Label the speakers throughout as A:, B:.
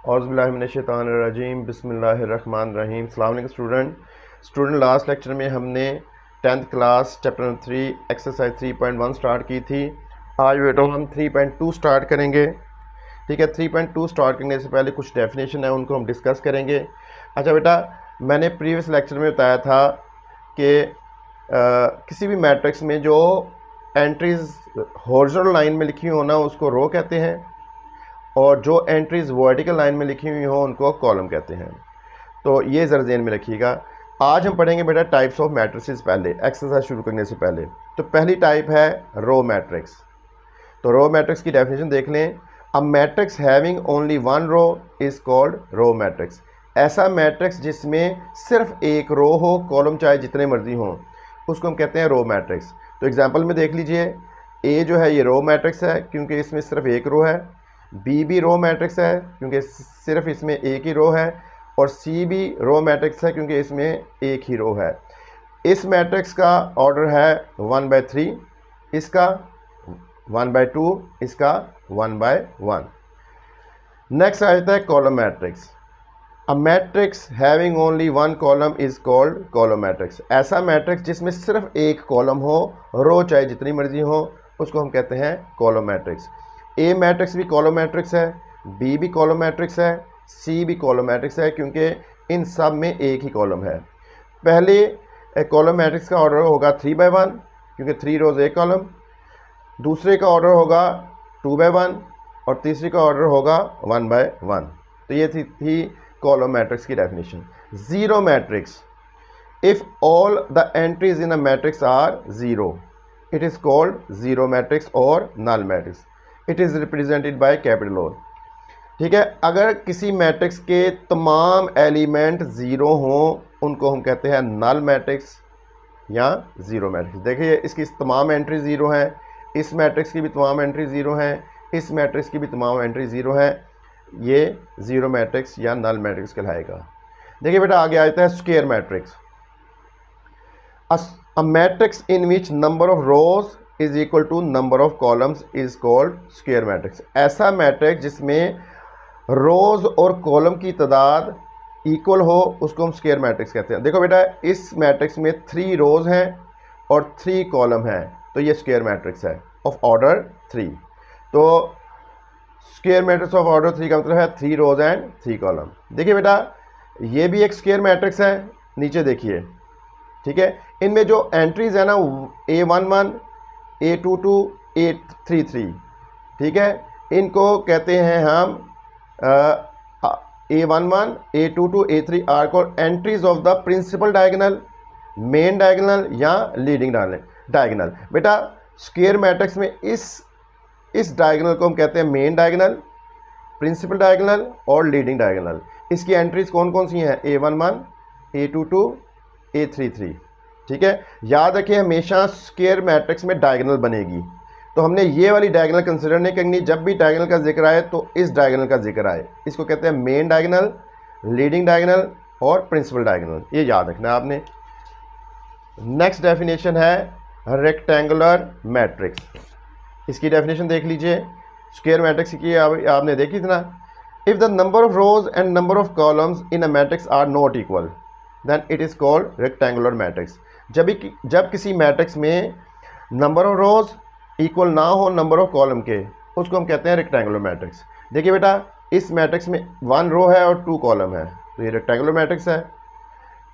A: औज़ुबिल्लाहिमिनश्शैतानिर्रजीम बिस्मिल्लाहिर्रहमानिर्रहीम। अस्सलाम वालेकुम स्टूडेंट। लास्ट लेक्चर में हमने 10th class chapter number 3 exercise 3.1 start की थी। आज बेटा हम 3.2 स्टार्ट करेंगे। ठीक है, 3.2 स्टार्ट करने से पहले कुछ डेफिनेशन है उनको हम डिस्कस करेंगे। अच्छा बेटा, मैंने प्रीवियस लेक्चर में बताया था कि किसी भी मैट्रिक्स में जो एंट्रीज हॉरिजॉन्टल लाइन में लिखी हो ना उसको रो कहते हैं, और जो एंट्रीज वर्टिकल लाइन में लिखी हुई हो उनको कॉलम कहते हैं। तो ये ज़रा ज़हन में रखिएगा। आज हम पढ़ेंगे बेटा टाइप्स ऑफ मैट्रिसेस। पहले एक्सरसाइज शुरू करने से पहले तो पहली टाइप है रो मैट्रिक्स। तो रो मैट्रिक्स की डेफिनेशन देख लें। A matrix having only one row is called row matrix. ऐसा मैट्रिक्स जिसमें सिर्फ एक रो हो, कॉलम चाहे जितने मर्जी हों, उसको हम कहते हैं रो मैट्रिक्स। तो एग्जांपल में देख लीजिए, ए जो है ये रो मैट्रिक्स है क्योंकि इसमें सिर्फ एक रो है। बी भी रो मैट्रिक्स है क्योंकि सिर्फ इसमें एक ही रो है, और सी भी रो मैट्रिक्स है क्योंकि इसमें एक ही रो है। इस मैट्रिक्स का ऑर्डर है 1/3, इसका 1/2, इसका 1/1। नेक्स्ट आ जाता है column matrix. A matrix having only one column is called column matrix. ऐसा मैट्रिक्स जिसमें सिर्फ एक कॉलम हो, रो चाहे जितनी मर्जी हो, उसको हम कहते हैं कॉलम मैट्रिक्स। ए मैट्रिक्स भी कॉलम मैट्रिक्स है, बी भी कॉलम मैट्रिक्स है, सी भी कॉलम मैट्रिक्स है क्योंकि इन सब में एक ही कॉलम है। पहले कॉलम मैट्रिक्स का ऑर्डर होगा 3/1 क्योंकि 3 रोज एक कॉलम। दूसरे का ऑर्डर होगा 2/1 और तीसरे का ऑर्डर होगा 1/1। तो ये थी कॉलम मैट्रिक्स की definition. Zero matrix, if all the entries in a matrix are zero it is called zero matrix और null matrix. It is represented by capital O. ठीक है, अगर किसी मैट्रिक्स के तमाम एलिमेंट जीरो हों उनको हम कहते हैं नल मैट्रिक्स या जीरो मैट्रिक्स। देखिए इसकी तमाम एंट्री जीरो हैं, इस मैट्रिक्स की भी तमाम एंट्री जीरो हैं, इस मैट्रिक्स की भी तमाम एंट्री जीरो है। ये जीरो मैट्रिक्स या नल मैट्रिक्स कहलाएगा। देखिए बेटा आगे आ जाता है square matrix. A matrix in which number of rows is equal to number of columns is called square matrix. ऐसा मैट्रिक्स जिसमें रोज और कॉलम की तादाद इक्वल हो उसको हम स्क्वायर मैट्रिक्स कहते हैं। देखो बेटा इस मैट्रिक्स में 3 रोज हैं और 3 कॉलम हैं, तो ये स्क्वायर मैट्रिक्स है ऑफ ऑर्डर 3। तो स्क्वायर मैट्रिक्स ऑफ ऑर्डर 3 का मतलब है 3 रोज एंड 3 कॉलम। देखिए बेटा ये भी एक स्क्वायर मैट्रिक्स है, नीचे देखिए। ठीक है, इनमें जो एंट्रीज है ना A11, A22, A33, ठीक है, इनको कहते हैं हम A11, A22, A3 are called entries of the principal diagonal, main diagonal या लीडिंग डायगोनल। बेटा स्क्वायर मैट्रिक्स में इस डायगोनल को हम कहते हैं मेन डायगोनल, प्रिंसिपल डायगोनल और लीडिंग डायगोनल। इसकी एंट्रीज कौन कौन सी हैं? A11, A22, A33। ठीक है, याद रखिए हमेशा स्क्वायर मैट्रिक्स में डायगोनल बनेगी, तो हमने ये वाली डायगोनल कंसिडर नहीं करनी। जब भी डायगोनल का जिक्र आए तो इस डायगोनल का जिक्र आए। इसको कहते हैं मेन डायगोनल, लीडिंग डायगोनल और प्रिंसिपल डायगोनल, ये याद रखना है आपने। नेक्स्ट डेफिनेशन है रेक्टेंगुलर मैट्रिक्स। इसकी डेफिनेशन देख लीजिए, स्क्वायर मैट्रिक्स की आपने देखी थी ना। If the number of rows and number of columns in a matrix are not equal then it is called rectangular matrix. जब किसी मैट्रिक्स में नंबर ऑफ रोज इक्वल ना हो नंबर ऑफ कॉलम के, उसको हम कहते हैं रेक्टेंगुलर मैट्रिक्स। देखिए बेटा इस मैट्रिक्स में 1 रो है और 2 कॉलम है, तो ये रेक्टेंगुलर मैट्रिक्स है।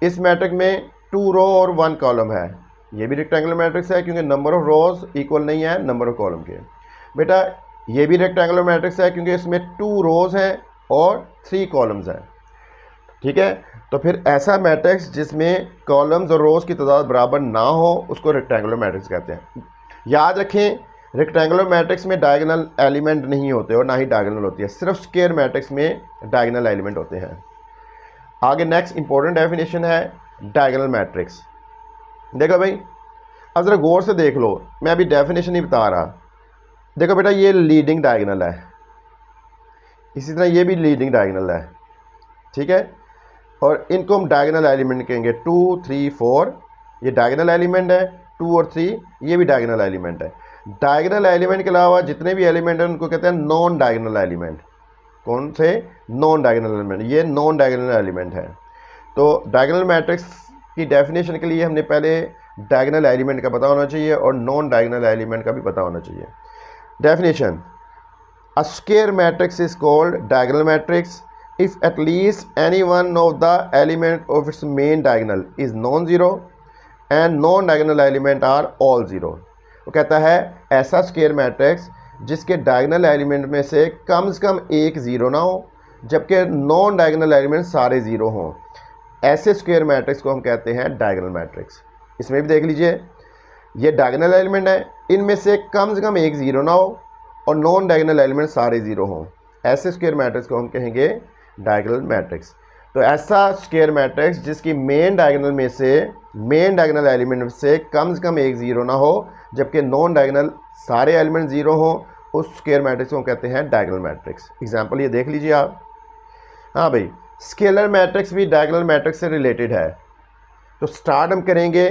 A: इस मैट्रिक्स में 2 रो और 1 कॉलम है, ये भी रेक्टेंगुलर मैट्रिक्स है क्योंकि नंबर ऑफ रोज इक्वल नहीं है नंबर ऑफ कॉलम के। बेटा ये भी रेक्टेंगुलर मैट्रिक्स है क्योंकि इसमें 2 रोज हैं और 3 कॉलम्स हैं। ठीक है, तो फिर ऐसा मैट्रिक्स जिसमें कॉलम्स और रोज की तादाद बराबर ना हो उसको रेक्टेंगुलर मैट्रिक्स कहते हैं। याद रखें रेक्टेंगुलर मैट्रिक्स में डायगोनल एलिमेंट नहीं होते और ना ही डायगोनल होती है, सिर्फ स्क्वायर मैट्रिक्स में डायगोनल एलिमेंट होते हैं। आगे नेक्स्ट इंपॉर्टेंट डेफिनेशन है डायगोनल मैट्रिक्स। देखो भाई अब ज़रा गौर से देख लो, मैं अभी डेफिनेशन नहीं बता रहा। देखो बेटा ये लीडिंग डायगोनल है, इसी तरह ये भी लीडिंग डायगोनल है। ठीक है, और इनको हम डायगोनल एलिमेंट कहेंगे। 2, 3, 4 ये डायगोनल एलिमेंट है, 2 और 3 ये भी डायगोनल एलिमेंट है। डायगोनल एलिमेंट के अलावा जितने भी एलिमेंट हैं उनको कहते हैं नॉन डायगोनल एलिमेंट। कौन से? Non diagonal element. ये नॉन डायगोनल एलिमेंट है। तो डायगोनल मैट्रिक्स की डेफिनेशन के लिए हमने पहले डायगोनल एलिमेंट का पता होना चाहिए और नॉन डायगोनल एलिमेंट का भी पता होना चाहिए। Definition: a square matrix is called diagonal matrix if at least any one of the element of its main diagonal is non-zero and non-diagonal element are all zero। वो कहता है ऐसा square matrix जिसके डायगोनल एलिमेंट में से कम एक zero ना हो, जबकि नॉन डायगोनल एलिमेंट सारे ज़ीरो हों, ऐसे स्क्वायर मैट्रिक्स को हम कहते हैं डायगोनल मैट्रिक्स। इसमें भी देख लीजिए, ये डायगोनल एलिमेंट है, इनमें से कम एक ज़ीरो ना हो और नॉन डायगोनल एलिमेंट सारे ज़ीरो हों, ऐसे स्क्वायर मैट्रिक्स को हम कहेंगे डायगोनल मैट्रिक्स। तो ऐसा स्क्वायर मैट्रिक्स जिसकी मेन डायगोनल एलिमेंट से कम एक ज़ीरो ना हो, जबकि नॉन डायगोनल सारे एलिमेंट ज़ीरो हों, उस स्क्वायर मैट्रिक्स को हम कहते हैं डायगोनल मैट्रिक्स। एग्जाम्पल ये देख लीजिए आप। हाँ भाई, स्केलर मैट्रिक्स भी डायगोनल मैट्रिक्स से रिलेटेड है। तो स्टार्ट हम करेंगे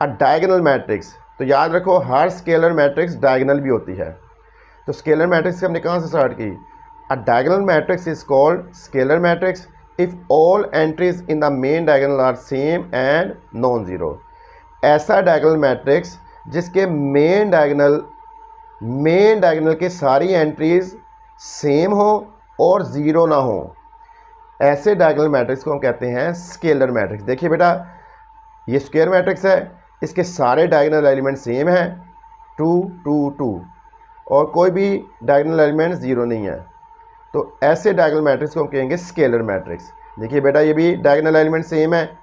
A: अ डायगोनल मैट्रिक्स। तो याद रखो, हर स्केलर मैट्रिक्स डायगोनल भी होती है। तो स्केलर मैट्रिक्स हमने कहाँ से स्टार्ट की? A diagonal matrix is called scalar matrix if all entries in the main diagonal are same and non zero. ऐसा डायगोनल मैट्रिक्स जिसके मेन डायगोनल के सारी एंट्रीज सेम हो और ज़ीरो ना हो, ऐसे डायगोनल मैट्रिक्स को हम कहते हैं स्केलर मैट्रिक्स। देखिए बेटा, ये स्क्वायर मैट्रिक्स है, इसके सारे डायगोनल एलिमेंट सेम हैं, 2 2 2, और कोई भी डायगोनल एलिमेंट ज़ीरो नहीं है। तो ऐसे डायगोनल मैट्रिक्स को हम कहेंगे स्केलर मैट्रिक्स। देखिए बेटा, ये भी डायगोनल एलिमेंट सेम है,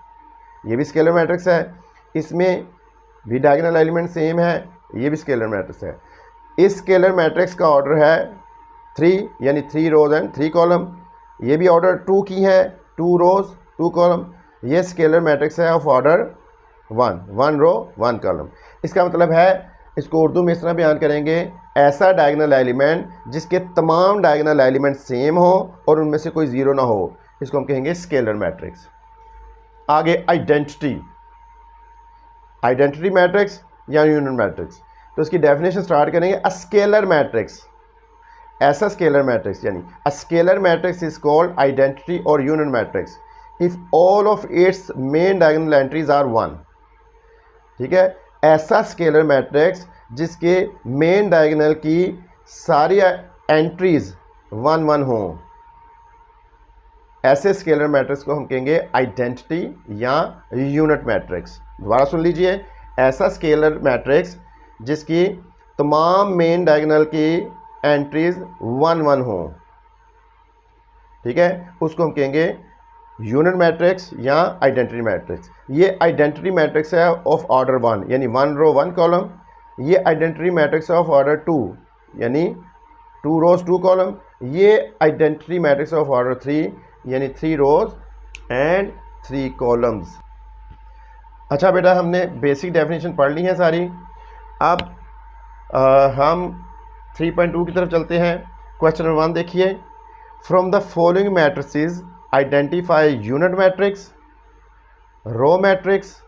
A: ये भी स्केलर मैट्रिक्स है, इसमें भी डायगोनल एलिमेंट सेम है, ये भी स्केलर मैट्रिक्स है। इस स्केलर मैट्रिक्स का ऑर्डर है 3, यानी 3 रोज एंड 3 कॉलम। ये भी ऑर्डर 2 की है, 2 रोज 2 कॉलम। ये स्केलर मैट्रिक्स है ऑफ ऑर्डर 1 रो 1 कॉलम। इसका मतलब है, इसको उर्दू में इस तरह बयान करेंगे, ऐसा डायगोनल एलिमेंट जिसके तमाम डायगोनल एलिमेंट सेम हो और उनमें से कोई ज़ीरो ना हो, इसको हम कहेंगे स्केलर मैट्रिक्स। आगे आइडेंटिटी मैट्रिक्स या यूनियन मैट्रिक्स। तो इसकी डेफिनेशन स्टार्ट करेंगे। अ स्केलर मैट्रिक्स, ऐसा स्केलर मैट्रिक्स, यानी a scalar matrix is called identity और union matrix if all of its main diagonal entries are 1। ठीक है, ऐसा स्केलर मैट्रिक्स जिसके मेन डायगोनल की सारी एंट्रीज 1 1 हों, ऐसे स्केलर मैट्रिक्स को हम कहेंगे आइडेंटिटी या यूनिट मैट्रिक्स। दोबारा सुन लीजिए, ऐसा स्केलर मैट्रिक्स जिसकी तमाम मेन डायगोनल की एंट्रीज 1 1 हों, ठीक है, उसको हम कहेंगे यूनिट मैट्रिक्स या आइडेंटिटी मैट्रिक्स। ये आइडेंटिटी मैट्रिक्स है ऑफ ऑर्डर 1, यानी 1 रो 1 कॉलम। ये आइडेंटिटी मैट्रिक्स ऑफ ऑर्डर 2, यानी 2 रोज 2 कॉलम। ये आइडेंटिटी मैट्रिक्स ऑफ ऑर्डर 3, यानी 3 रोज एंड 3 कॉलम्स। अच्छा बेटा, हमने बेसिक डेफिनेशन पढ़ ली है सारी। अब हम 3.2 की तरफ चलते हैं। क्वेश्चन नंबर 1 देखिए। From the following matrices identify unit matrix, row matrix,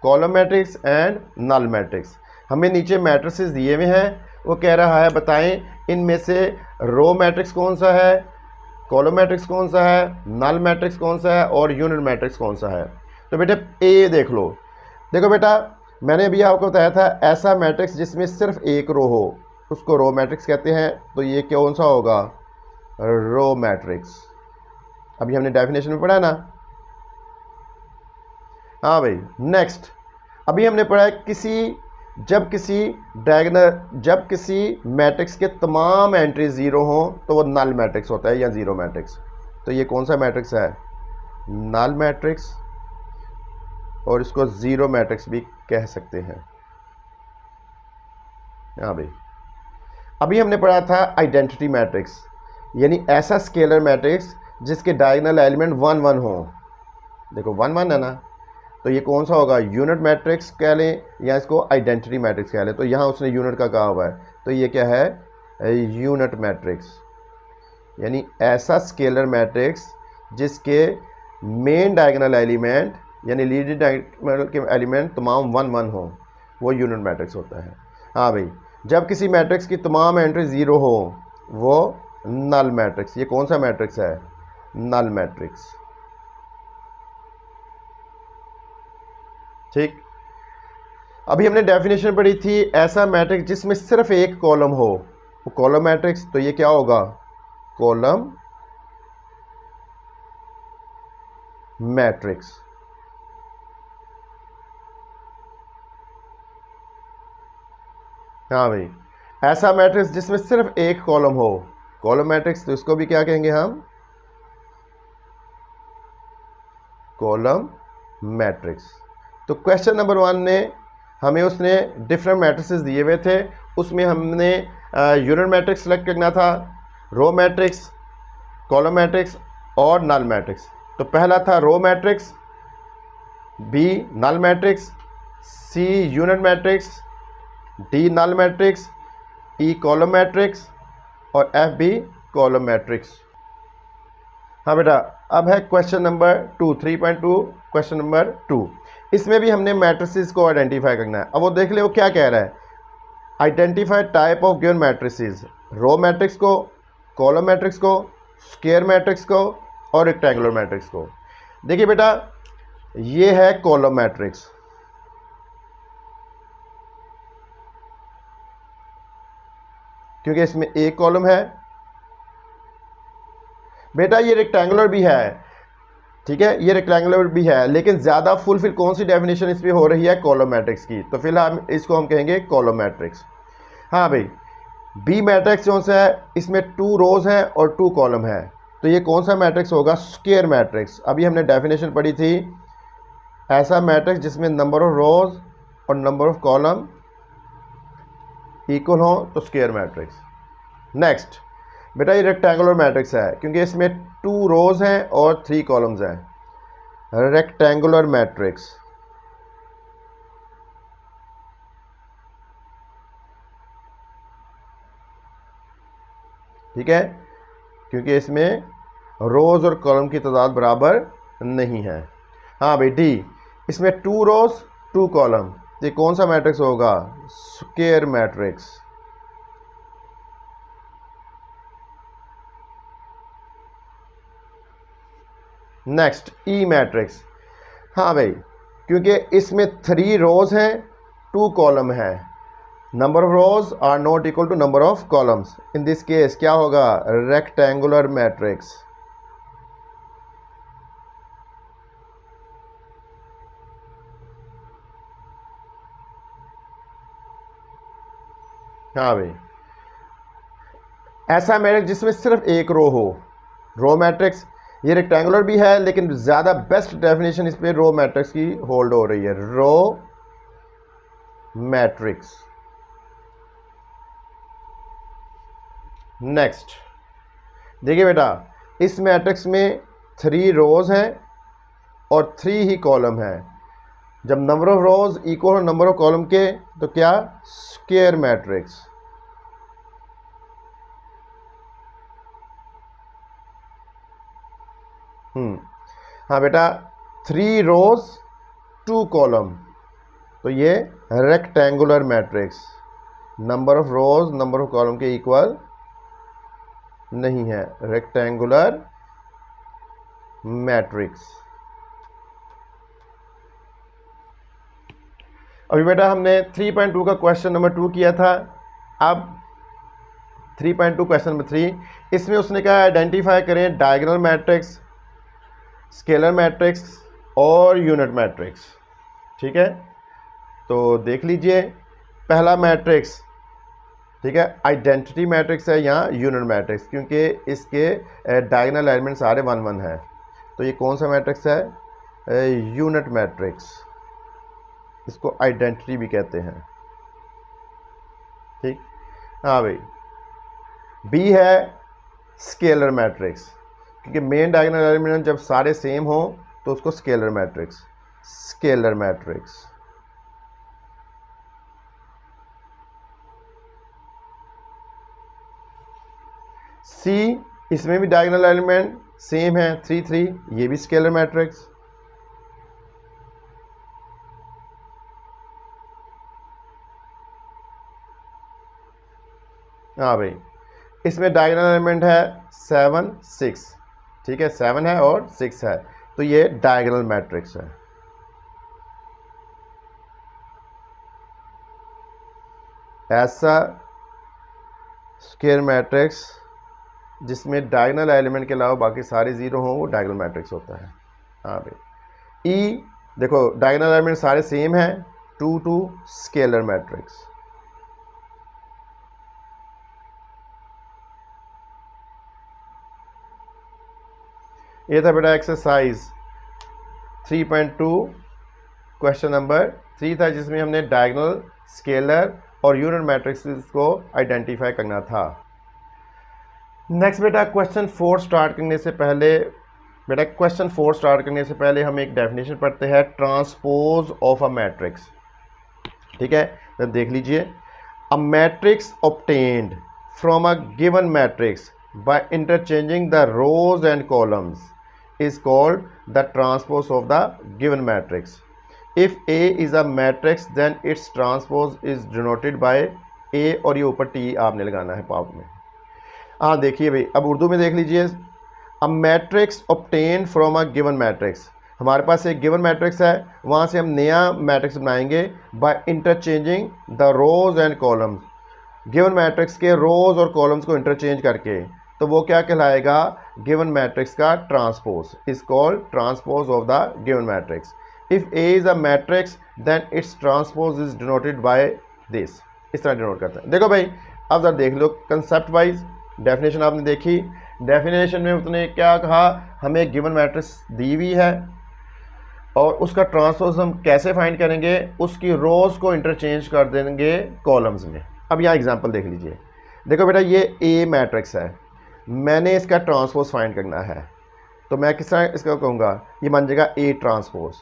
A: column matrix and null matrix. हमें नीचे मैट्रिसेस दिए हुए हैं, वो कह रहा है बताएं इनमें से रो मैट्रिक्स कौन सा है, कॉलम मैट्रिक्स कौन सा है, नल मैट्रिक्स कौन सा है और यूनिट मैट्रिक्स कौन सा है। तो बेटे ए देख लो। देखो बेटा, मैंने अभी आपको बताया था ऐसा मैट्रिक्स जिसमें सिर्फ एक रो हो उसको रो मैट्रिक्स कहते हैं। तो ये कौन सा होगा? Row matrix. अभी हमने डेफिनेशन में पढ़ा ना। हाँ भाई, नेक्स्ट अभी हमने पढ़ा है जब किसी मैट्रिक्स के तमाम एंट्री ज़ीरो हों तो वो नल मैट्रिक्स होता है या ज़ीरो मैट्रिक्स। तो ये कौन सा मैट्रिक्स है? नल मैट्रिक्स, और इसको ज़ीरो मैट्रिक्स भी कह सकते हैं। हाँ भाई, अभी हमने पढ़ा था आइडेंटिटी मैट्रिक्स, यानी ऐसा स्केलर मैट्रिक्स जिसके डायगोनल एलिमेंट 1 1 हो। देखो 1 1 है ना, तो ये कौन सा होगा? यूनिट मैट्रिक्स कह लें या इसको आइडेंटिटी मैट्रिक्स कह लें। तो यहाँ उसने यूनिट का कहा हुआ है, तो ये क्या है? यूनिट मैट्रिक्स, यानी ऐसा स्केलर मैट्रिक्स जिसके मेन डायगोनल एलिमेंट यानी लीडिंग डायगोनल के एलिमेंट तमाम 1 1 हो, वो यूनिट मैट्रिक्स होता है। हाँ भाई, जब किसी मैट्रिक्स की तमाम एंट्री ज़ीरो हो वो नल मैट्रिक्स। ये कौन सा मैट्रिक्स है? Null matrix. ठीक, अभी हमने डेफिनेशन पढ़ी थी, ऐसा मैट्रिक्स जिसमें सिर्फ एक कॉलम हो वो कॉलम मैट्रिक्स। तो ये क्या होगा? Column matrix. हाँ भाई, ऐसा मैट्रिक्स जिसमें सिर्फ एक कॉलम हो कॉलम मैट्रिक्स। तो इसको भी क्या कहेंगे हम? Column matrix. तो क्वेश्चन नंबर 1 ने हमें उसने डिफरेंट मैट्रिसेस दिए हुए थे, उसमें हमने यूनिट मैट्रिक्स सेलेक्ट करना था, रो मैट्रिक्स, कॉलम मैट्रिक्स और नल मैट्रिक्स। तो पहला था row matrix, B null matrix, C unit matrix, D null matrix, E column matrix और एफ बी कॉलम मैट्रिक्स। हाँ बेटा, अब है क्वेश्चन नंबर 2, 3.2 क्वेश्चन नंबर 2। इसमें भी हमने मैट्रिसेस को आइडेंटिफाई करना है। अब वो देख ले वो क्या कह रहा है, identify type of given matrices, row matrix को, कॉलम मैट्रिक्स को, स्क्वायर मैट्रिक्स को और रेक्टेंगुलर मैट्रिक्स को। देखिए बेटा, ये है कॉलम मैट्रिक्स, क्योंकि इसमें एक कॉलम है। बेटा ये रेक्टेंगुलर भी है, ठीक है, ये रेक्टेंगुलर भी है, लेकिन ज़्यादा फुलफिल कौन सी डेफिनेशन इसमें हो रही है? कॉलम मैट्रिक्स की। तो फिलहाल इसको हम कहेंगे कॉलम मैट्रिक्स। हाँ भाई, बी मैट्रिक्स कौन सा है? इसमें 2 रोज हैं और 2 कॉलम है। तो ये कौन सा मैट्रिक्स होगा? Square matrix. अभी हमने डेफिनेशन पढ़ी थी, ऐसा मैट्रिक्स जिसमें नंबर ऑफ रोज और नंबर ऑफ कॉलम इक्वल हो तो स्क्वायर मैट्रिक्स। नेक्स्ट बेटा, ये रेक्टेंगुलर मैट्रिक्स है, क्योंकि इसमें 2 रोज हैं और 3 कॉलम्स हैं। Rectangular matrix. ठीक है, क्योंकि इसमें रोज और कॉलम की तादाद बराबर नहीं है। हाँ भाई, डी, इसमें 2 रोज 2 कॉलम, ये कौन सा मैट्रिक्स होगा? Square matrix. नेक्स्ट ई मैट्रिक्स। हाँ भाई, क्योंकि इसमें 3 रोज हैं 2 कॉलम है, number of rows are not equal to number of columns. In this case क्या होगा? Rectangular matrix. हाँ भाई, ऐसा मैट्रिक्स जिसमें सिर्फ एक रो हो, रो मैट्रिक्स। ये रेक्टेंगुलर भी है, लेकिन ज़्यादा बेस्ट डेफिनेशन इस पे रो मैट्रिक्स की होल्ड हो रही है, रो मैट्रिक्स। नेक्स्ट देखिए बेटा, इस मैट्रिक्स में 3 रोज हैं और 3 ही कॉलम हैं। जब नंबर ऑफ रोज इक्वल हो नंबर ऑफ कॉलम के, तो क्या? Square matrix. हाँ बेटा, 3 रोज 2 कॉलम, तो ये rectangular matrix. Number of rose number of column के इक्वल नहीं है, रेक्टेंगुलर मैट्रिक्स। अभी बेटा हमने 3.2 का क्वेश्चन नंबर 2 किया था। अब 3.2 क्वेश्चन नंबर 3, इसमें उसने कहा आइडेंटिफाई करें डायगोनल मैट्रिक्स, स्केलर मैट्रिक्स और यूनिट मैट्रिक्स। ठीक है, तो देख लीजिए, पहला मैट्रिक्स, ठीक है, आइडेंटिटी मैट्रिक्स है या यूनिट मैट्रिक्स, क्योंकि इसके डायगोनल एलिमेंट सारे 1 1 है। तो ये कौन सा मैट्रिक्स है? Unit matrix. इसको आइडेंटिटी भी कहते हैं। ठीक, हाँ भाई, बी है स्केलर मैट्रिक्स, क्योंकि मेन डायगोनल एलिमेंट जब सारे सेम हो तो उसको स्केलर मैट्रिक्स, स्केलर मैट्रिक्स। सी, इसमें भी डायगोनल एलिमेंट सेम है 3 3, ये भी स्केलर मैट्रिक्स। हाँ भाई, इसमें डायगोनल एलिमेंट है 7 6, ठीक है, 7 है और 6 है, तो ये डायगोनल मैट्रिक्स है। ऐसा स्क्वायर मैट्रिक्स जिसमें डायगोनल एलिमेंट के अलावा बाकी सारे जीरो हों वो डायगोनल मैट्रिक्स होता है। हाँ भाई, ई देखो डायगोनल एलिमेंट सारे सेम हैं, 2 2 स्केलर मैट्रिक्स। ये था बेटा एक्सरसाइज 3.2 क्वेश्चन नंबर 3 था, जिसमें हमने डायगोनल, स्केलर और यूनिट मैट्रिक्स को आइडेंटिफाई करना था। नेक्स्ट बेटा क्वेश्चन 4 स्टार्ट करने से पहले हम एक डेफिनेशन पढ़ते हैं, ट्रांसपोज ऑफ अ मैट्रिक्स। ठीक है, तो देख लीजिए, a matrix obtained from a given matrix by interchanging the rows and columns is called the transpose of the given matrix. If A is a matrix then its transpose is denoted by A, और ये ऊपर T आपने लगाना है पाव में। हाँ देखिए भाई, अब उर्दू में देख लीजिए, a matrix obtained from a given matrix, हमारे पास एक गिवन मैट्रिक्स है, वहाँ से हम नया मैट्रिक्स बनाएंगे by interchanging the rows and columns, given matrix के रोज और कॉलम्स को इंटरचेंज करके, तो वो क्या कहलाएगा, गिवन मैट्रिक्स का transpose, is called transpose of the given matrix. If A is a matrix then its transpose is denoted by this, इस तरह डिनोट करते हैं। देखो भाई, अब जरा देख लो कंसेप्ट वाइज, डेफिनेशन आपने देखी, डेफिनेशन में उसने क्या कहा, हमें गिवन मैट्रिक्स दी हुई है और उसका ट्रांसपोज हम कैसे फाइंड करेंगे, उसकी रोज को इंटरचेंज कर देंगे कॉलम्स में। अब यहाँ एग्जांपल देख लीजिए, देखो बेटा ये ए मैट्रिक्स है, मैंने इसका ट्रांसपोज फाइंड करना है, तो मैं किस तरह इसका कहूँगा, ये बन जाएगा ए ट्रांसपोज।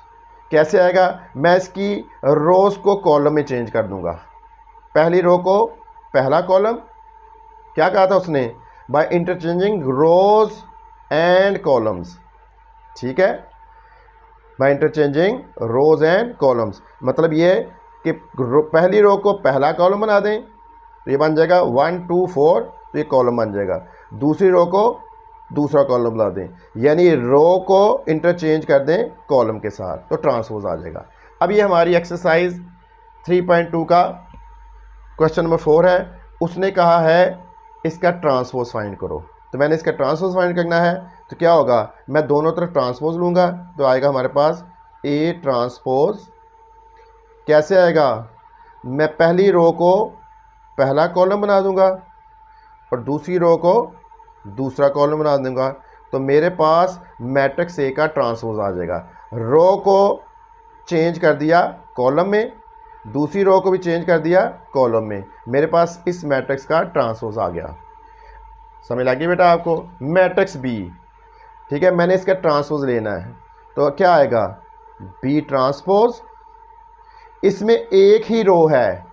A: कैसे आएगा, मैं इसकी रोज़ को कॉलम में चेंज कर दूंगा, पहली रो को पहला कॉलम, क्या कहा था उसने, by interchanging rows and columns, ठीक है, by interchanging rows and columns, मतलब ये कि पहली रो को पहला कॉलम बना दें, तो ये बन जाएगा 1 2 4, तो ये कॉलम बन जाएगा, दूसरी रो को दूसरा कॉलम बना दें, यानी रो को इंटरचेंज कर दें कॉलम के साथ, तो ट्रांसपोज आ जाएगा। अब ये हमारी एक्सरसाइज 3.2 का क्वेश्चन नंबर 4 है, उसने कहा है इसका ट्रांसपोज फाइंड करो, तो मैंने इसका ट्रांसपोज फाइंड करना है, तो क्या होगा, मैं दोनों तरफ ट्रांसपोज लूँगा, तो आएगा हमारे पास ए ट्रांसपोज। कैसे आएगा, मैं पहली रो को पहला कॉलम बना दूंगा और दूसरी रो को दूसरा कॉलम बना दूंगा, तो मेरे पास मैट्रिक्स ए का ट्रांसपोज आ जाएगा। रो को चेंज कर दिया कॉलम में, दूसरी रो को भी चेंज कर दिया कॉलम में, मेरे पास इस मैट्रिक्स का ट्रांसपोज आ गया। समझ लगी बेटा आपको। मैट्रिक्स बी, ठीक है, मैंने इसका ट्रांसपोज लेना है, तो क्या आएगा, बी ट्रांसपोज, इसमें एक ही रो है,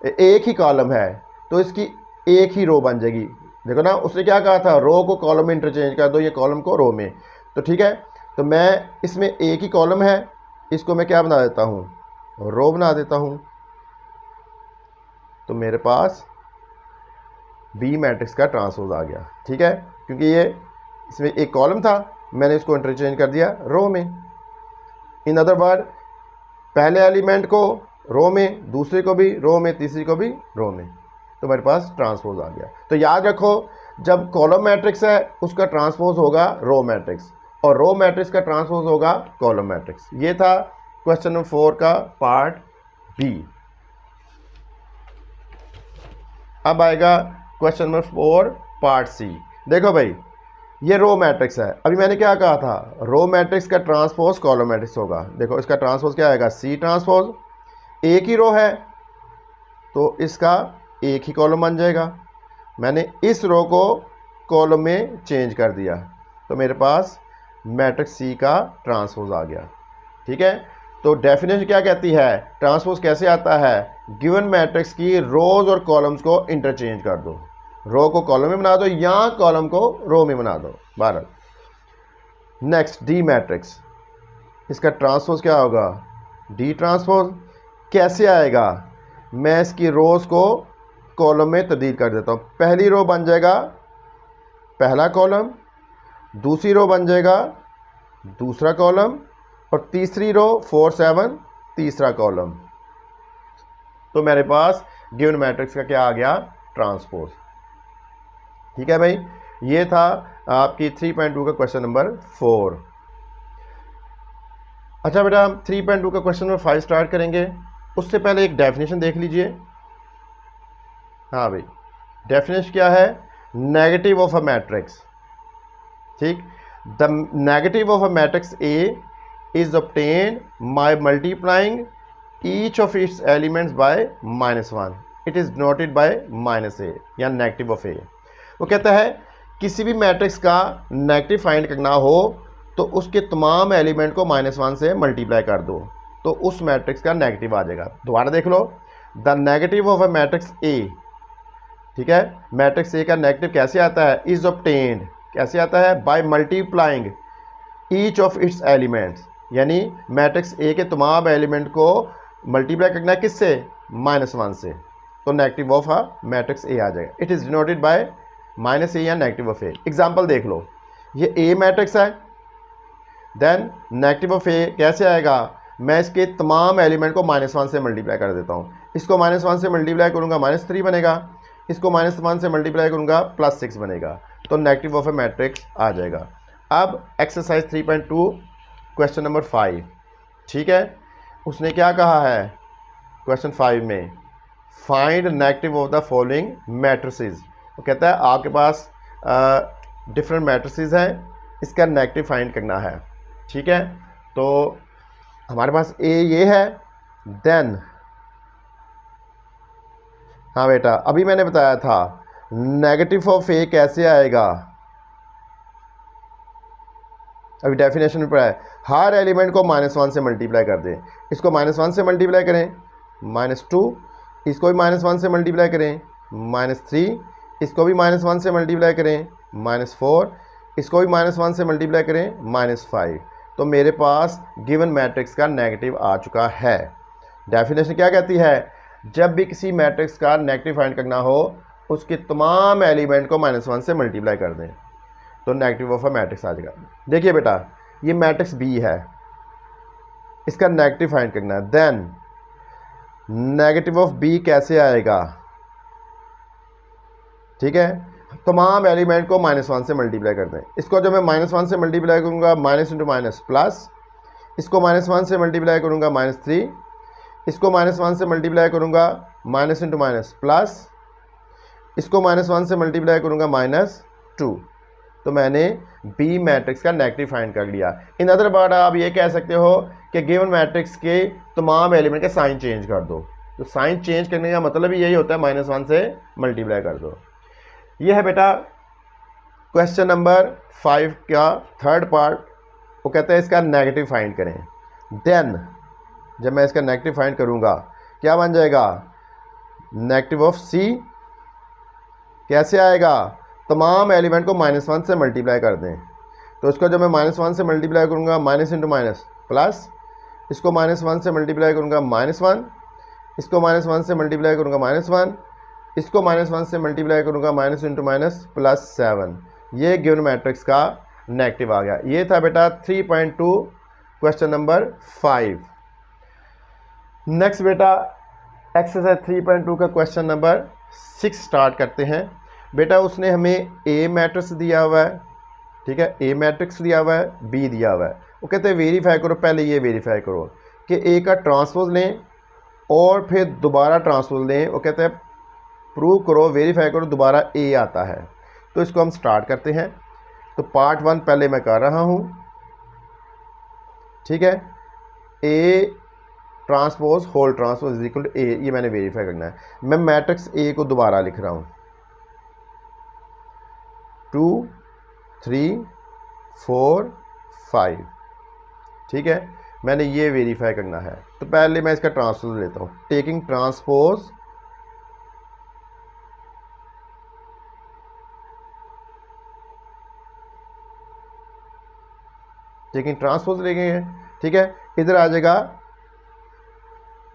A: एक ही कॉलम है, तो इसकी एक ही रो बन जाएगी। देखो ना, उसने क्या कहा था, रो को कॉलम में इंटरचेंज कर दो, ये कॉलम को रो में, तो ठीक है, तो मैं इसमें एक ही कॉलम है, इसको मैं क्या बना देता हूँ, रो बना देता हूँ, तो मेरे पास बी मैट्रिक्स का ट्रांसपोज आ गया। ठीक है, क्योंकि ये इसमें एक कॉलम था, मैंने इसको इंटरचेंज कर दिया रो में। इन अदर वर्ड, पहले एलिमेंट को रो में, दूसरे को भी रो में, तीसरी को भी रो में, तो मेरे पास ट्रांसपोज आ गया। तो याद रखो, जब कॉलम मैट्रिक्स है उसका ट्रांसपोज होगा रो मैट्रिक्स, और रो मैट्रिक्स का ट्रांसपोज होगा कॉलम मैट्रिक्स। ये था क्वेश्चन नंबर 4 का पार्ट बी। अब आएगा क्वेश्चन नंबर 4 पार्ट सी। देखो भाई, ये रो मैट्रिक्स है, अभी मैंने क्या कहा था, रो मैट्रिक्स का ट्रांसपोज कॉलम मैट्रिक्स होगा। देखो इसका ट्रांसपोज क्या आएगा, सी ट्रांसपोज, एक ही रो है तो इसका एक ही कॉलम बन जाएगा, मैंने इस रो को कॉलम में चेंज कर दिया, तो मेरे पास मैट्रिक्स सी का ट्रांसपोज आ गया। ठीक है, तो डेफिनेशन क्या कहती है, ट्रांसपोज कैसे आता है, गिवन मैट्रिक्स की रोज और कॉलम्स को इंटरचेंज कर दो, रो को कॉलम में बना दो या कॉलम को रो में बना दो, बहरहाल। नेक्स्ट डी मैट्रिक्स, इसका ट्रांसपोज क्या होगा, डी ट्रांसपोज। कैसे आएगा, मैं इसकी रोज को कॉलम में तब्दील कर देता हूँ। पहली रो बन जाएगा पहला कॉलम, दूसरी रो बन जाएगा दूसरा कॉलम, और तीसरी रो 4 7 तीसरा कॉलम। तो मेरे पास गिवन मैट्रिक्स का क्या आ गया, ट्रांसपोज। ठीक है भाई, ये था आपकी 3.2 का क्वेश्चन नंबर 4। अच्छा बेटा, हम 3.2 का क्वेश्चन नंबर 5 स्टार्ट करेंगे। उससे पहले एक डेफिनेशन देख लीजिए। हाँ भाई, डेफिनेशन क्या है, नेगेटिव ऑफ अ मैट्रिक्स। ठीक, the negative of a matrix A is obtained by multiplying each of its elements bye -1। It is denoted by -a या नेगेटिव ऑफ ए। वो कहता है किसी भी मैट्रिक्स का नेगेटिव फाइंड करना हो तो उसके तमाम एलिमेंट को -1 से मल्टीप्लाई कर दो तो उस मैट्रिक्स का नेगेटिव आ जाएगा। दोबारा देख लो, the negative of a matrix A. ठीक है, मैट्रिक्स ए का नेगेटिव कैसे आता है, इज ऑब्टेन्ड कैसे आता है, by multiplying each of its elements, यानी मैट्रिक्स ए के तमाम एलिमेंट को मल्टीप्लाई करना है किससे, -1 से, तो negative of a matrix A आ जाएगा। It is denoted by -a या नेगेटिव ऑफ ए। एग्जाम्पल देख लो, ये ए मैट्रिक्स है, देन नेगेटिव ऑफ ए कैसे आएगा, मैं इसके तमाम एलिमेंट को -1 से मल्टीप्लाई कर देता हूँ। इसको -1 से मल्टीप्लाई करूँगा -3 बनेगा, इसको -1 से मल्टीप्लाई करूँगा +6 बनेगा, तो नेगेटिव ऑफ ए मैट्रिक्स आ जाएगा। अब एक्सरसाइज 3.2 क्वेश्चन नंबर 5। ठीक है, उसने क्या कहा है क्वेश्चन 5 में, find negative of the following matrices. वो कहता है आपके पास डिफरेंट मैट्रिसेस हैं, इसका नेगेटिव फाइंड करना है। ठीक है, तो हमारे पास ए ये है, देन हाँ बेटा, अभी मैंने बताया था नेगेटिव ऑफ ए कैसे आएगा, अभी डेफिनेशन में पढ़ा है, हर एलिमेंट को -1 से मल्टीप्लाई कर दें। इसको -1 से मल्टीप्लाई करें -2, इसको भी -1 से मल्टीप्लाई करें -3, इसको भी -1 से मल्टीप्लाई करें -4, इसको भी -1 से मल्टीप्लाई करें -5। तो मेरे पास गिवन मैट्रिक्स का नेगेटिव आ चुका है। डेफिनेशन क्या कहती है, जब भी किसी मैट्रिक्स का नेगेटिव फाइंड करना हो उसके तमाम एलिमेंट को -1 से मल्टीप्लाई कर दें तो नेगेटिव ऑफ अ मैट्रिक्स आ जाएगा। देखिए बेटा, ये मैट्रिक्स बी है, इसका नेगेटिव फाइंड करना है, देन नेगेटिव ऑफ बी कैसे आएगा। ठीक है, तमाम एलिमेंट को -1 से मल्टीप्लाई कर दें। इसको जब मैं -1 से मल्टीप्लाई करूँगा माइनस इंटू माइनस प्लस, इसको -1 से मल्टीप्लाई करूँगा -3, इसको -1 से मल्टीप्लाई करूँगा माइनस इंटू माइनस प्लस, इसको -1 से मल्टीप्लाई करूँगा -2। तो मैंने बी मैट्रिक्स का नेगेटिव फाइंड कर लिया। इन अदर वर्ड आप ये कह सकते हो कि गिवन मैट्रिक्स के तमाम एलिमेंट के साइन चेंज कर दो। तो साइन चेंज करने का मतलब ही यही होता है, -1 से मल्टीप्लाई कर दो। ये है बेटा क्वेश्चन नंबर 5 का थर्ड पार्ट। वो कहता है इसका नेगेटिव फाइंड करें। देन जब मैं इसका नेगेटिव फाइंड करूँगा क्या बन जाएगा, नेगेटिव ऑफ सी कैसे आएगा, तमाम एलिमेंट को -1 से मल्टीप्लाई कर दें। तो इसको जब मैं -1 से मल्टीप्लाई करूँगा माइनस इंटू माइनस प्लस, इसको -1 से मल्टीप्लाई करूँगा -1, इसको -1 से मल्टीप्लाई करूँगा -1, इसको -1 से मल्टीप्लाई करूँगा माइनस इंटू माइनस +7। ये गिवन मैट्रिक्स का नेगेटिव आ गया। ये था बेटा 3.2 क्वेश्चन नंबर 5। नेक्स्ट बेटा एक्सरसाइज 3.2 का क्वेश्चन नंबर 6 स्टार्ट करते हैं। बेटा उसने हमें ए मैट्रिक्स दिया हुआ है, ठीक है, ए मैट्रिक्स दिया हुआ है, बी दिया हुआ है। वो कहते हैं वेरीफाई करो, पहले ये वेरीफाई करो कि ए का ट्रांसपोज लें और फिर दोबारा ट्रांसपोज लें। वो कहते हैं प्रूव करो, वेरीफाई करो, दोबारा ए आता है। तो इसको हम स्टार्ट करते हैं। तो पार्ट 1 पहले मैं कर रहा हूँ, ठीक है, A transpose whole transpose is equal to A, ये मैंने वेरीफाई करना है। मैं मैट्रिक्स ए को दोबारा लिख रहा हूँ, 2 3 4 5, ठीक है, मैंने ये वेरीफाई करना है। तो पहले मैं इसका ट्रांसपोज लेता हूँ, टेकिंग ट्रांसपोज लेंगे, ठीक है, इधर आ जाएगा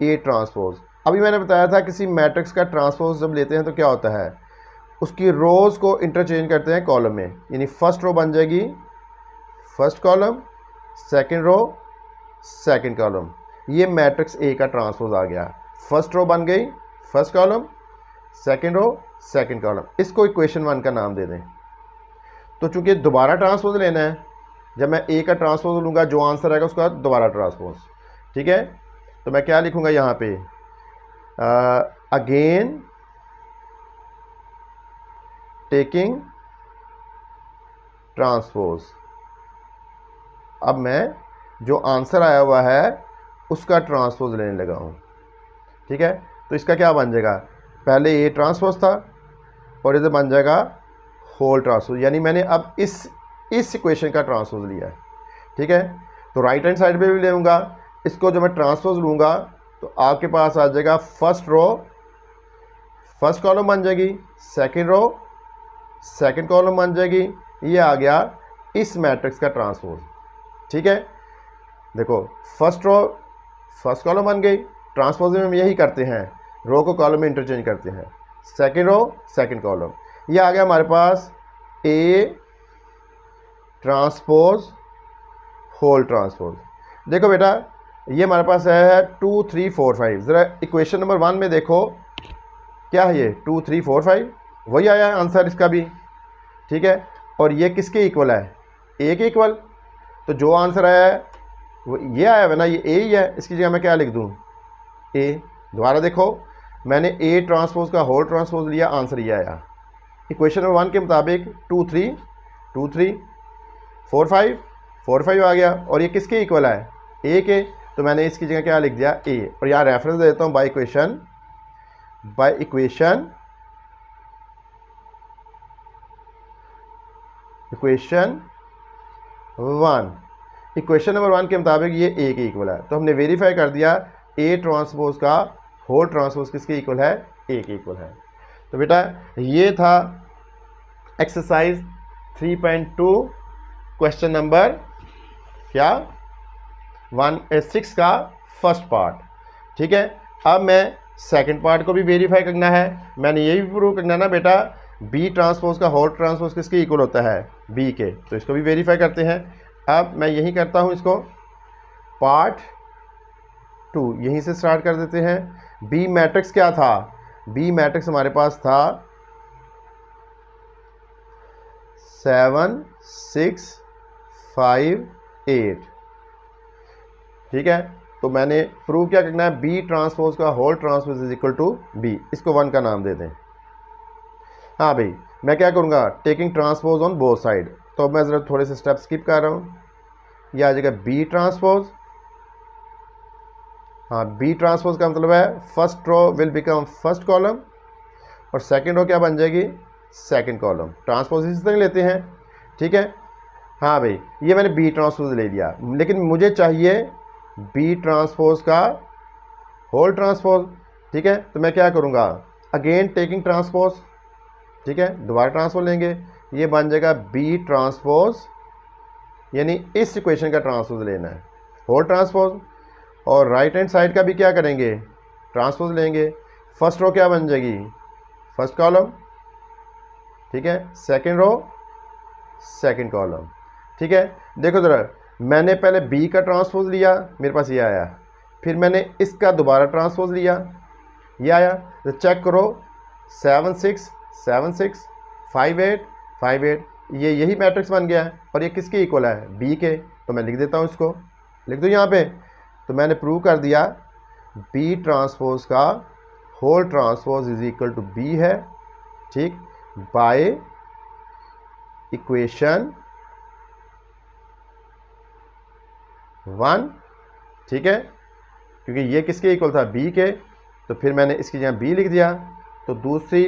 A: ए ट्रांसपोज, अभी मैंने बताया था किसी मैट्रिक्स का ट्रांसपोज जब लेते हैं तो क्या होता है, उसकी रोज़ को इंटरचेंज करते हैं कॉलम में, यानी फर्स्ट रो बन जाएगी first column, second row second column. ये मैट्रिक्स ए का ट्रांसपोज आ गया। फर्स्ट रो बन गई first column, second row second column. इसको इक्वेशन 1 का नाम दे दें। तो चूंकि दोबारा ट्रांसपोज लेना है, जब मैं ए का ट्रांसपोज लूँगा जो आंसर आएगा उसका दोबारा ट्रांसपोज, ठीक है। तो मैं क्या लिखूँगा यहाँ पे, अगेन टेकिंग ट्रांसपोज। अब मैं जो आंसर आया हुआ है उसका ट्रांसपोज लेने लगा हूँ, ठीक है। तो इसका क्या बन जाएगा, पहले ए ट्रांसपोज था और इधर बन जाएगा होल ट्रांसपोज, यानी मैंने अब इस इक्वेशन का ट्रांसपोज लिया है, ठीक है। तो राइट हैंड साइड पे भी लूँगा इसको, जो मैं ट्रांसपोज लूँगा तो आपके पास आ जाएगा फर्स्ट रो फर्स्ट कॉलम बन जाएगी, सेकंड रो सेकंड कॉलम बन जाएगी। ये आ गया इस मैट्रिक्स का ट्रांसपोज, ठीक है। देखो फर्स्ट रो फर्स्ट कॉलम बन गई, ट्रांसपोज में हम यही करते हैं, रो को कॉलम में इंटरचेंज करते हैं, सेकंड रो सेकंड कॉलम। ये आ गया हमारे पास ए ट्रांसपोज होल ट्रांसपोज। देखो बेटा ये हमारे पास है 2 3 4 5। ज़रा इक्वेशन नंबर 1 में देखो क्या है, ये 2 3 4 5 वही आया है आंसर इसका भी, ठीक है। और ये किसके इक्वल है, ए के इक्वल। तो जो आंसर आया है वो ये आया है ना, ये ए ही है। इसकी जगह मैं क्या लिख दूँ, ए। दोबारा देखो मैंने ए ट्रांसपोज का होल ट्रांसपोज लिया, आंसर ये आया। इक्वेशन नंबर 1 के मुताबिक 2 3 4 5 4 5 आ गया। और ये किसके इक्वल है, ए के। तो मैंने इसकी जगह क्या लिख दिया, ए। और यहाँ रेफरेंस दे देता हूँ बाय इक्वेशन 1। इक्वेशन नंबर 1 के मुताबिक ये ए के इक्वल है। तो हमने वेरीफाई कर दिया ए ट्रांसपोज का होल ट्रांसपोज किसके इक्वल है, ए के इक्वल है। तो बेटा ये था एक्सरसाइज 3.2 क्वेश्चन नंबर क्या 1/6 का फर्स्ट पार्ट, ठीक है। अब मैं सेकंड पार्ट को भी वेरीफाई करना है। मैंने ये भी प्रूव करना है ना बेटा, बी ट्रांसपोज का होल ट्रांसपोज किसके इक्वल होता है, बी के। तो इसको भी वेरीफाई करते हैं। अब मैं यही करता हूँ, इसको पार्ट 2 यहीं से स्टार्ट कर देते हैं। बी मैट्रिक्स क्या था, बी मैट्रिक्स हमारे पास था 7 6 5 8, ठीक है। तो मैंने प्रूव क्या करना है, बी ट्रांसपोज का whole transpose is equal to B. इसको 1 का नाम दे दें। हाँ भाई मैं क्या करूँगा, taking transpose on both side. तो मैं ज़रा थोड़े से स्टेप स्किप कर रहा हूँ। ये आ जाएगा बी ट्रांसपोज। हाँ बी ट्रांसपोज का मतलब है first row will become first column और सेकंड रो क्या बन जाएगी, सेकंड कॉलम। ट्रांसपोज इसी तरह लेते हैं, ठीक है। हाँ भाई ये मैंने बी ट्रांसपोज ले लिया, लेकिन मुझे चाहिए बी ट्रांसपोज का होल ट्रांसपोज, ठीक है। तो मैं क्या करूँगा, अगेन टेकिंग ट्रांसपोज, ठीक है। दोबारा ट्रांसपोज लेंगे, ये बन जाएगा बी ट्रांसपोज, यानी इस इक्वेशन का ट्रांसपोज लेना है, होल ट्रांसपोज। और राइट हैंड साइड का भी क्या करेंगे, ट्रांसपोज लेंगे। फर्स्ट रो क्या बन जाएगी, फर्स्ट कॉलम, ठीक है। सेकंड रो सेकंड कॉलम, ठीक है। देखो ज़रा मैंने पहले बी का ट्रांसपोज लिया, मेरे पास ये आया। फिर मैंने इसका दोबारा ट्रांसपोज लिया, ये आया। तो चेक करो 7 6 7 6 5 8 5 8, ये यही मैट्रिक्स बन गया है। और ये किसके इक्वल है, बी के। तो मैं लिख देता हूँ, इसको लिख दूँ यहाँ पे। तो मैंने प्रूव कर दिया बी ट्रांसपोज का whole transpose is equal to B है, ठीक, बाय इक्वेशन 1, ठीक है। क्योंकि ये किसके इक्वल था, बी के। तो फिर मैंने इसकी जगह बी लिख दिया, तो दूसरी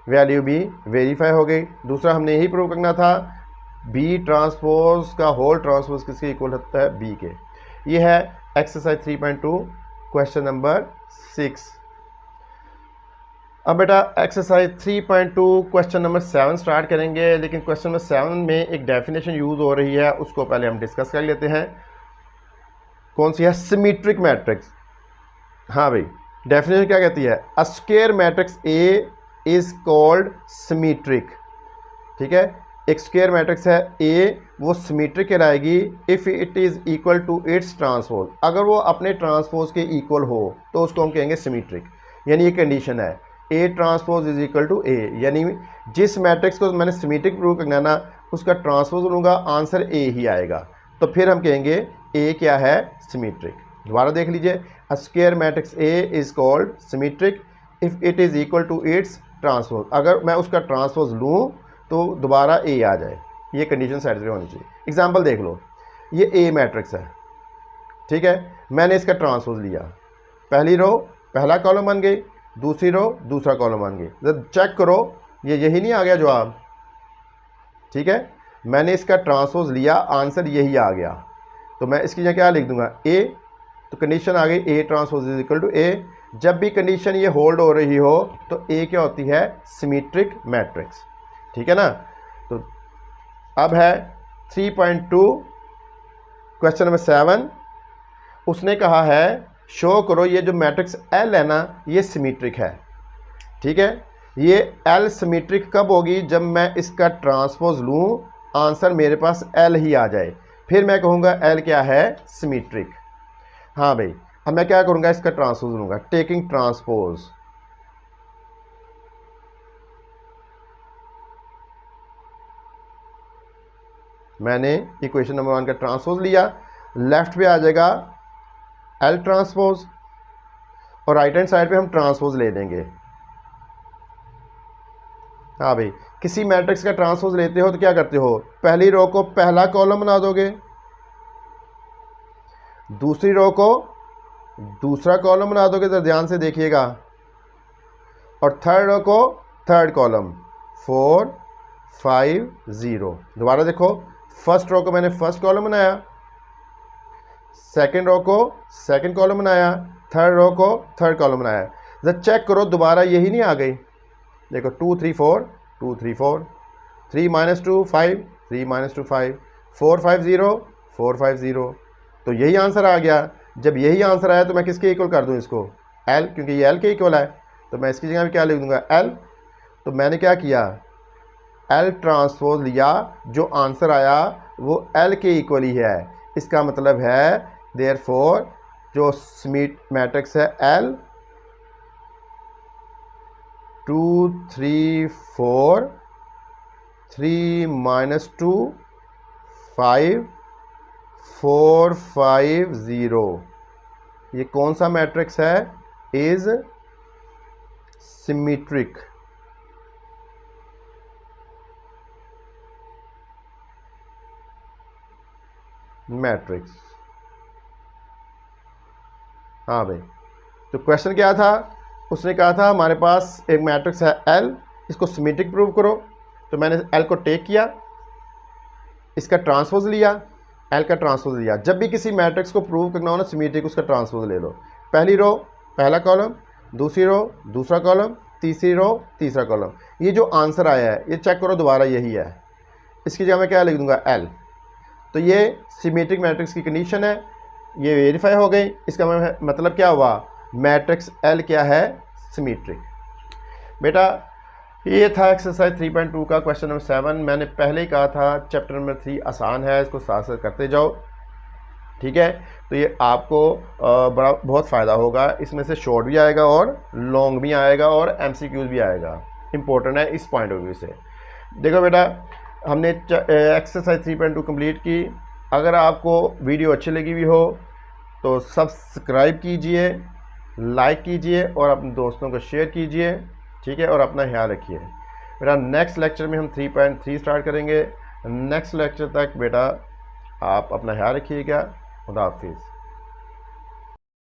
A: वैल्यू भी वेरीफाई हो गई। दूसरा हमने यही प्रूव करना था बी ट्रांसपोज का होल ट्रांसपोज किसके इक्वल होता है, बी के। ये है एक्सरसाइज 3.2 क्वेश्चन नंबर 6। अब बेटा एक्सरसाइज 3.2 क्वेश्चन नंबर 7 स्टार्ट करेंगे, लेकिन क्वेश्चन नंबर 7 में एक डेफिनेशन यूज़ हो रही है, उसको पहले हम डिस्कस कर लेते हैं। कौन सी है, सिमेट्रिक मैट्रिक्स। हाँ भाई डेफिनेशन क्या कहती है? अ square matrix A is called symmetric. ठीक है, एक स्क्वायर मैट्रिक्स है ए, वो सिमेट्रिक कहलाएगी if it is equal to its transpose. अगर वो अपने ट्रांसपोज के इक्वल हो तो उसको हम कहेंगे सिमेट्रिक। यानी ये कंडीशन है A transpose is equal to A, यानी जिस मैट्रिक्स को मैंने सिमेट्रिक प्रूव करना है ना, उसका ट्रांसपोज लूँगा, आंसर ए ही आएगा, तो फिर हम कहेंगे ए क्या है? सिमेट्रिक। दोबारा देख लीजिए, a square matrix A is called symmetric if it is equal to its transpose. अगर मैं उसका ट्रांसपोज लूँ तो दोबारा ए आ जाए, ये कंडीशन सेटिस्फाई होनी चाहिए। एग्जांपल देख लो, ये ए मैट्रिक्स है, ठीक है, मैंने इसका ट्रांसपोज लिया, पहली रो पहला कॉलम बन गई, दूसरी रो दूसरा कॉलम बन गई। जब चेक करो, ये यही नहीं आ गया जवाब? ठीक है, मैंने इसका ट्रांसपोज लिया, आंसर यही आ गया, तो मैं इसकी जगह क्या लिख दूंगा? ए। तो कंडीशन आ गई A transpose is equal to A. जब भी कंडीशन ये होल्ड हो रही हो तो ए क्या होती है? Symmetric matrix. ठीक है ना? तो अब है 3.2 क्वेश्चन नंबर 7। उसने कहा है शो करो ये जो मैट्रिक्स एल है ना, ये सिमेट्रिक है। ठीक है, ये एल सिमेट्रिक कब होगी? जब मैं इसका ट्रांसपोज लूँ, आंसर मेरे पास एल ही आ जाए, फिर मैं कहूँगा एल क्या है? सिमेट्रिक। हाँ भाई, अब मैं क्या करूँगा? इसका ट्रांसपोज लूँगा, टेकिंग ट्रांसपोज। मैंने इक्वेशन नंबर 1 का ट्रांसपोज लिया, लेफ्ट पे आ जाएगा एल ट्रांसपोज और राइट हैंड साइड पे हम ट्रांसपोज ले देंगे। हाँ भाई, किसी मैट्रिक्स का ट्रांसपोज लेते हो तो क्या करते हो? पहली रो को पहला कॉलम बना दोगे, दूसरी रो को दूसरा कॉलम बना दोगे, तो ध्यान से देखिएगा, और थर्ड रो को थर्ड कॉलम, 4 5 0। दोबारा देखो, फर्स्ट रो को मैंने फर्स्ट कॉलम बनाया, सेकंड रो को सेकंड कॉलम बनाया, थर्ड रो को थर्ड कॉलम बनाया। जब चेक करो, दोबारा यही नहीं आ गई? देखो 2 3 4 2 3 4, 3 - 2 5 3 - 2 5, 4 5 0 4 5 0, तो यही आंसर आ गया। जब यही आंसर आया तो मैं किसके इक्वल कर दूं इसको? एल, क्योंकि ये एल के इक्वल है, तो मैं इसकी जगह भी क्या लिख दूंगा? एल। तो मैंने क्या किया? एल ट्रांसपोज लिया, जो आंसर आया वो एल के इक्वल ही है। इसका मतलब है देयरफॉर जो सिमेट मैट्रिक्स है एल 2 3 4 3 - 2 5 4 5 0, ये कौन सा मैट्रिक्स है? Is symmetric. मैट्रिक्स। हाँ भाई, तो क्वेश्चन क्या था? उसने कहा था हमारे पास एक मैट्रिक्स है एल, इसको सिमेट्रिक प्रूव करो। तो मैंने एल को टेक किया, इसका ट्रांसपोज लिया, एल का ट्रांसपोज लिया। जब भी किसी मैट्रिक्स को प्रूव करना हो ना सिमेट्रिक, उसका ट्रांसपोज ले लो। पहली रो पहला कॉलम, दूसरी रो दूसरा कॉलम, तीसरी रो तीसरा कॉलम। ये जो आंसर आया है ये चेक करो, दोबारा यही है। इसकी जगह मैं क्या लिख दूंगा? एल। तो ये सिमेट्रिक मैट्रिक्स की कंडीशन है, ये वेरीफाई हो गई। इसका मतलब क्या हुआ? मैट्रिक्स एल क्या है? सिमेट्रिक। बेटा ये था एक्सरसाइज 3.2 का क्वेश्चन नंबर 7। मैंने पहले ही कहा था चैप्टर नंबर 3 आसान है, इसको साथ साथ करते जाओ। ठीक है, तो ये आपको बड़ा बहुत फ़ायदा होगा। इसमें से शॉर्ट भी आएगा और लॉन्ग भी आएगा और MCQs भी आएगा। इम्पोर्टेंट है इस पॉइंट ऑफ व्यू से। देखो बेटा, हमने एक्सरसाइज 3.2 कंप्लीट की। अगर आपको वीडियो अच्छी लगी हुई हो तो सब्सक्राइब कीजिए, लाइक कीजिए और अपने दोस्तों को शेयर कीजिए। ठीक है, और अपना ख्याल रखिए। बेटा नेक्स्ट लेक्चर में हम 3.3 स्टार्ट करेंगे। नेक्स्ट लेक्चर तक बेटा आप अपना ख्याल रखिएगा। खुदा हाफिज़।